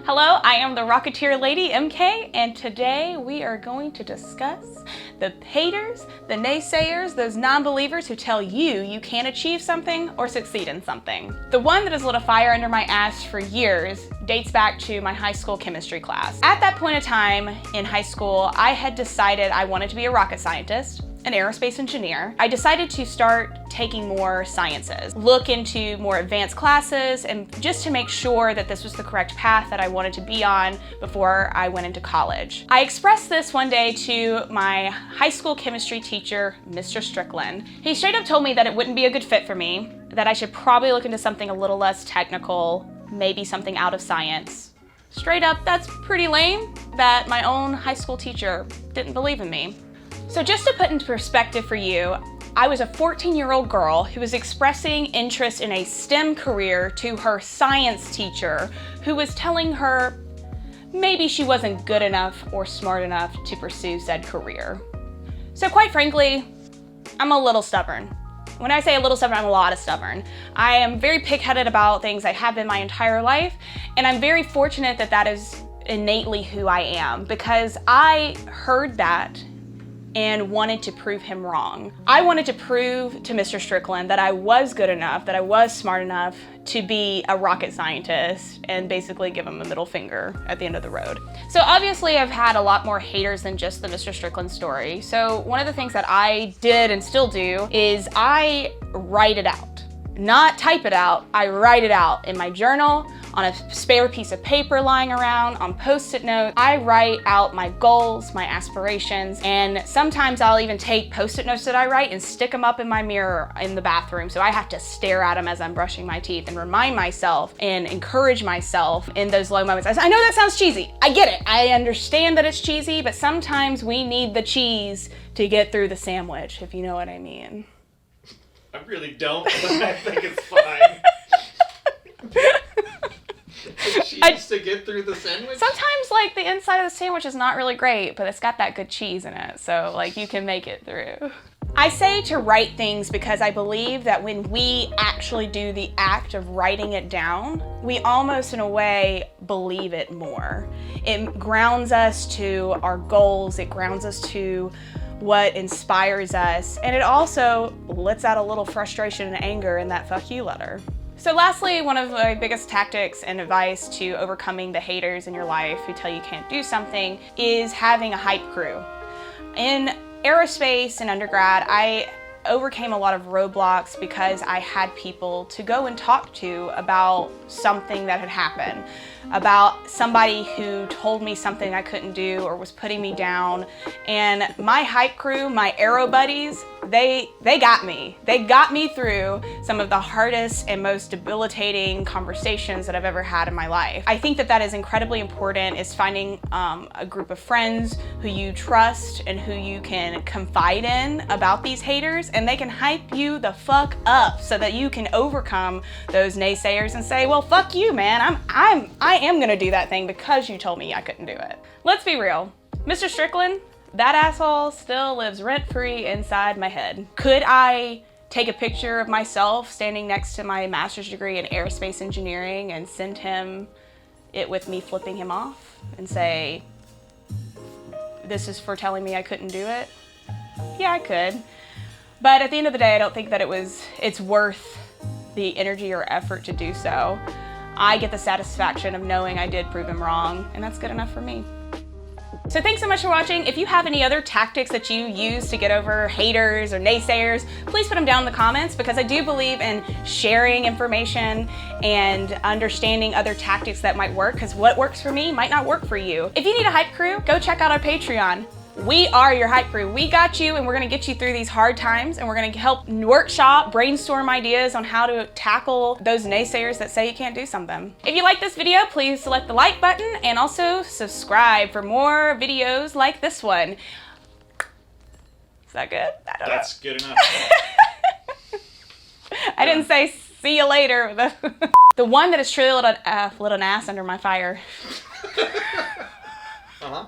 Hello, I am the Rocketeer Lady, MK, and today we are going to discuss the haters, the naysayers, those non-believers who tell you you can't achieve something or succeed in something. The one that has lit a fire under my ass for years dates back to my high school chemistry class. At that point of time in high school, I had decided I wanted to be a rocket scientist, an aerospace engineer. I decided to start taking more sciences, look into more advanced classes, and just to make sure that this was the correct path that I wanted to be on before I went into college. I expressed this one day to my high school chemistry teacher, Mr. Strickland. He straight up told me that it wouldn't be a good fit for me, that I should probably look into something a little less technical, maybe something out of science. Straight up, that's pretty lame that my own high school teacher didn't believe in me. So just to put into perspective for you, I was a 14-year-old girl who was expressing interest in a STEM career to her science teacher, who was telling her maybe she wasn't good enough or smart enough to pursue said career. So quite frankly, I'm a little stubborn. When I say a little stubborn, I'm a lot of stubborn. I am very pig-headed about things. I have been my entire life, and I'm very fortunate that that is innately who I am, because I heard that and wanted to prove him wrong. I wanted to prove to Mr. Strickland that I was good enough, that I was smart enough to be a rocket scientist, and basically give him a middle finger at the end of the road. So obviously I've had a lot more haters than just the Mr. Strickland story. So one of the things that I did and still do is I write it out. Not type it out, I write it out in my journal, on a spare piece of paper lying around, on Post-it notes. I write out my goals, my aspirations, and sometimes I'll even take Post-it notes that I write and stick them up in my mirror in the bathroom, so I have to stare at them as I'm brushing my teeth and remind myself and encourage myself in those low moments. I know that sounds cheesy, I get it. I understand that it's cheesy, but sometimes we need the cheese to get through the sandwich, if you know what I mean. I really don't, but I think it's fine. Cheese to get through the sandwich? Sometimes, like, the inside of the sandwich is not really great, but it's got that good cheese in it, so, like, you can make it through. I say to write things because I believe that when we actually do the act of writing it down, we almost, in a way, believe it more. It grounds us to our goals, it grounds us to what inspires us, and it also lets out a little frustration and anger in that fuck you letter. So lastly, one of my biggest tactics and advice to overcoming the haters in your life who tell you can't do something is having a hype crew. In aerospace and undergrad, I overcame a lot of roadblocks because I had people to go and talk to about something that had happened, about somebody who told me something I couldn't do or was putting me down. And my hype crew, my aero buddies, they got me. They got me through some of the hardest and most debilitating conversations that I've ever had in my life. I think that that is incredibly important, is finding a group of friends who you trust and who you can confide in about these haters, and they can hype you the fuck up so that you can overcome those naysayers and say, well, fuck you, man. I am gonna do that thing because you told me I couldn't do it. Let's be real. Mr. Strickland, that asshole still lives rent-free inside my head. Could I take a picture of myself standing next to my master's degree in aerospace engineering and send him it with me flipping him off and say, this is for telling me I couldn't do it? Yeah, I could. But at the end of the day, I don't think that it's worth the energy or effort to do so. I get the satisfaction of knowing I did prove him wrong, and that's good enough for me. So thanks so much for watching. If you have any other tactics that you use to get over haters or naysayers, please put them down in the comments, because I do believe in sharing information and understanding other tactics that might work, because what works for me might not work for you. If you need a hype crew, go check out our Patreon. We are your hype crew. We got you, and we're gonna get you through these hard times, and we're gonna help workshop, brainstorm ideas on how to tackle those naysayers that say you can't do something. If you like this video, please select the like button and also subscribe for more videos like this one. Is that good? I don't know. That's good enough. I didn't say see you later. The one that has truly lit an ass under my fire. Uh-huh.